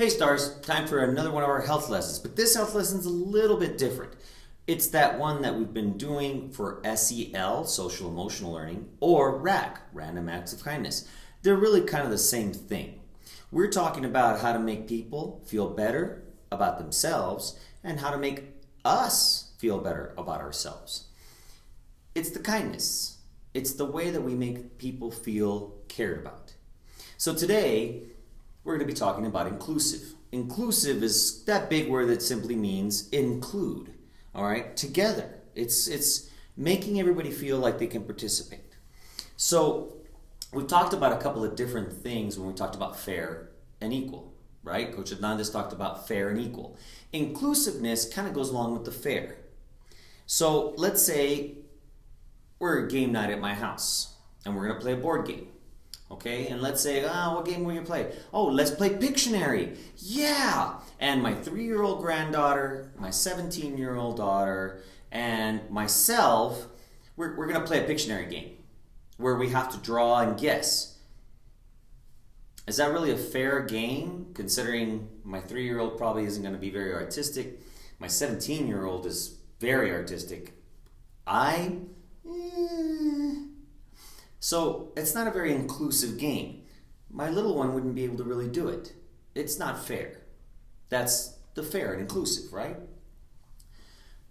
Hey stars, time for another one of our health lessons, but this health lesson is a little bit different. It's that one that we've been doing for SEL, Social Emotional Learning, or RAC, Random Acts of Kindness. They're really kind of the same thing. We're talking about how to make people feel better about themselves and how to make us feel better about ourselves. It's the kindness. It's the way that we make people feel cared about. So today, we're going to be talking about inclusive. Inclusive is that big word that simply means include, all right, together. It's making everybody feel like they can participate. So we've talked about a couple of different things when we talked about fair and equal, right? Coach Hernandez talked about fair and equal. Inclusiveness kind of goes along with the fair. So let's say we're at game night at my house and we're going to play a board game. Okay, and let's say, what game will you play? Oh, let's play Pictionary. Yeah! And my 3-year-old granddaughter, my 17-year-old daughter, and myself, we're going to play a Pictionary game where we have to draw and guess. Is that really a fair game, considering my 3-year-old probably isn't going to be very artistic? My 17-year-old is very artistic. So it's not a very inclusive game. My little one wouldn't be able to really do it. It's not fair. That's the fair and inclusive, right?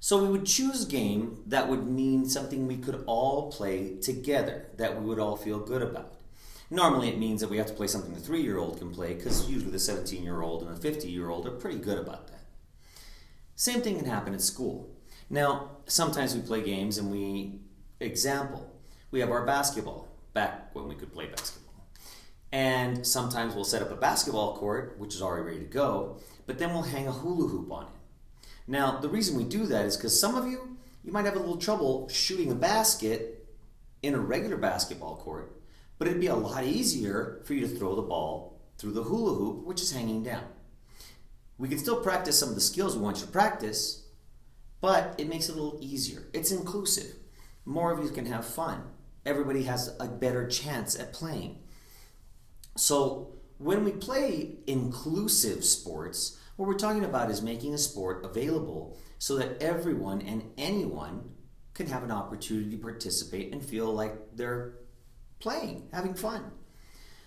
So we would choose a game that would mean something we could all play together, that we would all feel good about. Normally it means that we have to play something the 3-year-old can play, because usually the 17-year-old and the 50-year-old are pretty good about that. Same thing can happen at school. Now, sometimes we play games and we have our basketball, back when we could play basketball. And sometimes we'll set up a basketball court, which is already ready to go, but then we'll hang a hula hoop on it. Now, the reason we do that is because some of you might have a little trouble shooting a basket in a regular basketball court, but it'd be a lot easier for you to throw the ball through the hula hoop, which is hanging down. We can still practice some of the skills we want you to practice, but it makes it a little easier. It's inclusive. More of you can have fun. Everybody has a better chance at playing. So when we play inclusive sports, what we're talking about is making a sport available so that everyone and anyone can have an opportunity to participate and feel like they're playing, having fun.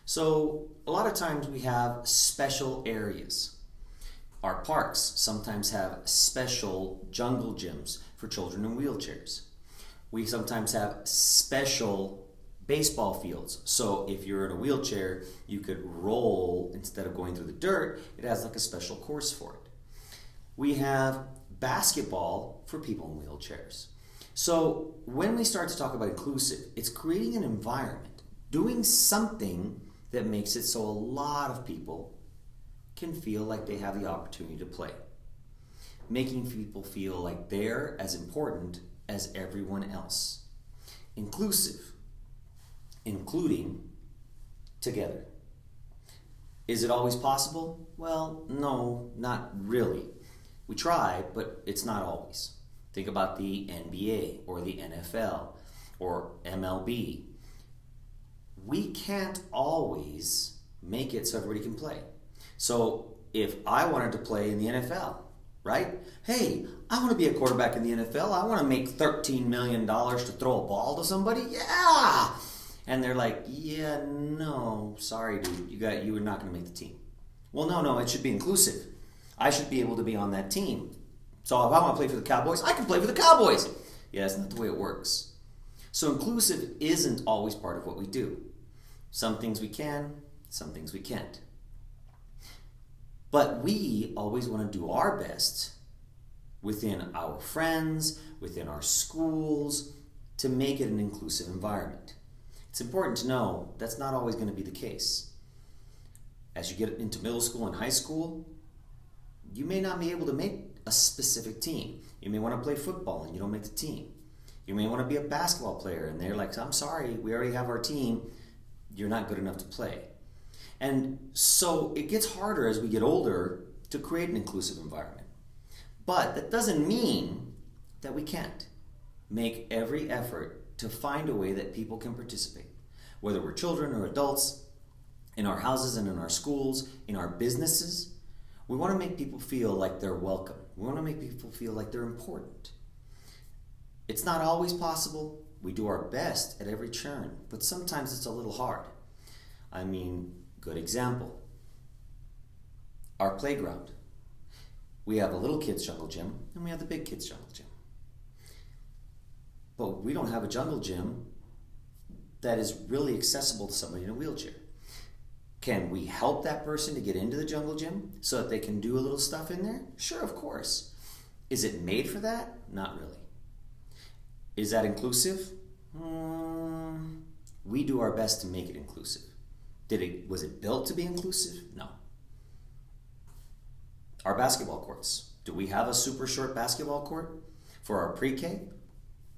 So a lot of times we have special areas. Our parks sometimes have special jungle gyms for children in wheelchairs. We sometimes have special baseball fields. So if you're in a wheelchair, you could roll instead of going through the dirt. It has like a special course for it. We have basketball for people in wheelchairs. So when we start to talk about inclusive, it's creating an environment, doing something that makes it so a lot of people can feel like they have the opportunity to play. Making people feel like they're as important as everyone else. Inclusive, including, together. Is it always possible? Well, no, not really. We try, but it's not always. Think about the NBA or the NFL or MLB. We can't always make it so everybody can play. So if I wanted to play in the NFL, right? Hey, I want to be a quarterback in the NFL. I want to make $13 million to throw a ball to somebody. Yeah! And they're like, yeah, no, sorry, dude. You were not going to make the team. Well, no, it should be inclusive. I should be able to be on that team. So if I want to play for the Cowboys, I can play for the Cowboys. Yeah, that's not the way it works. So inclusive isn't always part of what we do. Some things we can, some things we can't. But we always want to do our best within our friends, within our schools, to make it an inclusive environment. It's important to know that's not always going to be the case. As you get into middle school and high school, you may not be able to make a specific team. You may want to play football and you don't make the team. You may want to be a basketball player and they're like, I'm sorry, we already have our team. You're not good enough to play. And so it gets harder as we get older to create an inclusive environment. But that doesn't mean that we can't make every effort to find a way that people can participate. Whether we're children or adults, in our houses and in our schools, in our businesses, We want to make people feel like they're welcome. We want to make people feel like they're important. It's not always possible. We do our best at every turn, but sometimes it's a little hard. I mean, good example. Our playground. We have a little kids jungle gym and we have the big kids jungle gym. But we don't have a jungle gym that is really accessible to somebody in a wheelchair. Can we help that person to get into the jungle gym so that they can do a little stuff in there? Sure, of course. Is it made for that? Not really. Is that inclusive? We do our best to make it inclusive. Was it built to be inclusive? No. Our basketball courts. Do we have a super short basketball court for our pre-K?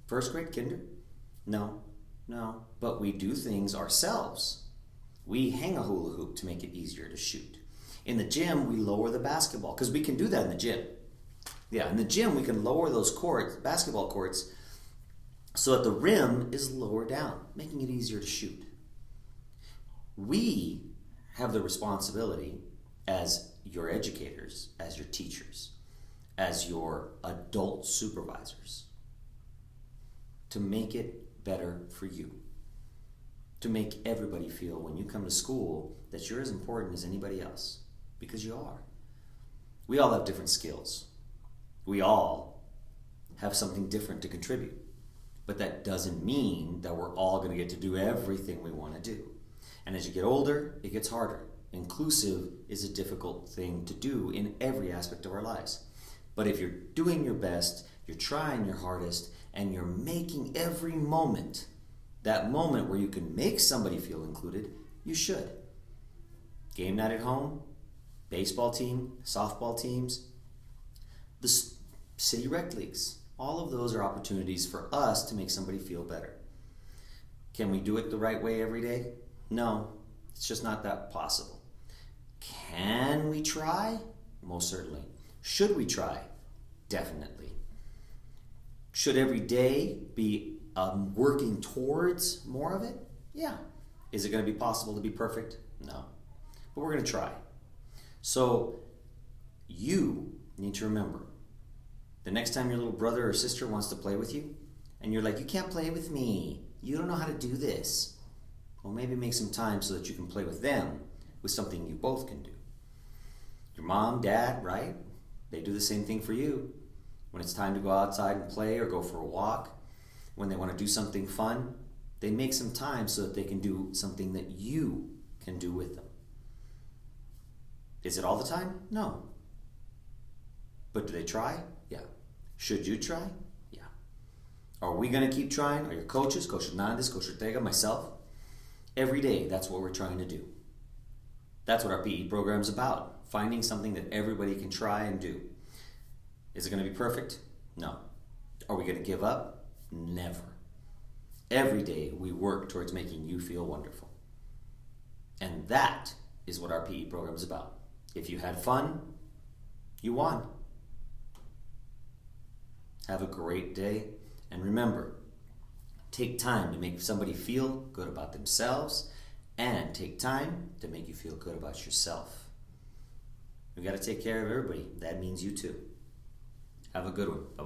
First grade, kinder? No. But we do things ourselves. We hang a hula hoop to make it easier to shoot. In the gym, we lower the basketball, because we can do that in the gym. Yeah, in the gym, we can lower those courts, basketball courts, so that the rim is lower down, making it easier to shoot. We have the responsibility as your educators, as your teachers, as your adult supervisors, to make it better for you. To make everybody feel when you come to school that you're as important as anybody else, because you are. We all have different skills. We all have something different to contribute. But that doesn't mean that we're all going to get to do everything we want to do. And as you get older, it gets harder. Inclusive is a difficult thing to do in every aspect of our lives. But if you're doing your best, you're trying your hardest, and you're making every moment, that moment where you can make somebody feel included, you should. Game night at home, baseball team, softball teams, the city rec leagues, all of those are opportunities for us to make somebody feel better. Can we do it the right way every day? No, it's just not that possible. Can we try? Most certainly. Should we try? Definitely. Should every day be working towards more of it? Yeah. Is it going to be possible to be perfect? No. But we're going to try. So you need to remember, the next time your little brother or sister wants to play with you, and you're like, you can't play with me, you don't know how to do this, well, maybe make some time so that you can play with them with something you both can do. Your mom, dad, right? They do the same thing for you. When it's time to go outside and play or go for a walk, when they want to do something fun, they make some time so that they can do something that you can do with them. Is it all the time? No. But do they try? Yeah. Should you try? Yeah. Are we going to keep trying? Are your coaches, Coach Hernandez, Coach Ortega, myself? Every day, that's what we're trying to do. That's what our PE program's about. Finding something that everybody can try and do. Is it going to be perfect? No. Are we going to give up? Never. Every day we work towards making you feel wonderful. And that is what our PE program is about. If you had fun, you won. Have a great day. And remember, take time to make somebody feel good about themselves and take time to make you feel good about yourself. We got to take care of everybody. That means you too. Have a good one. Bye-bye.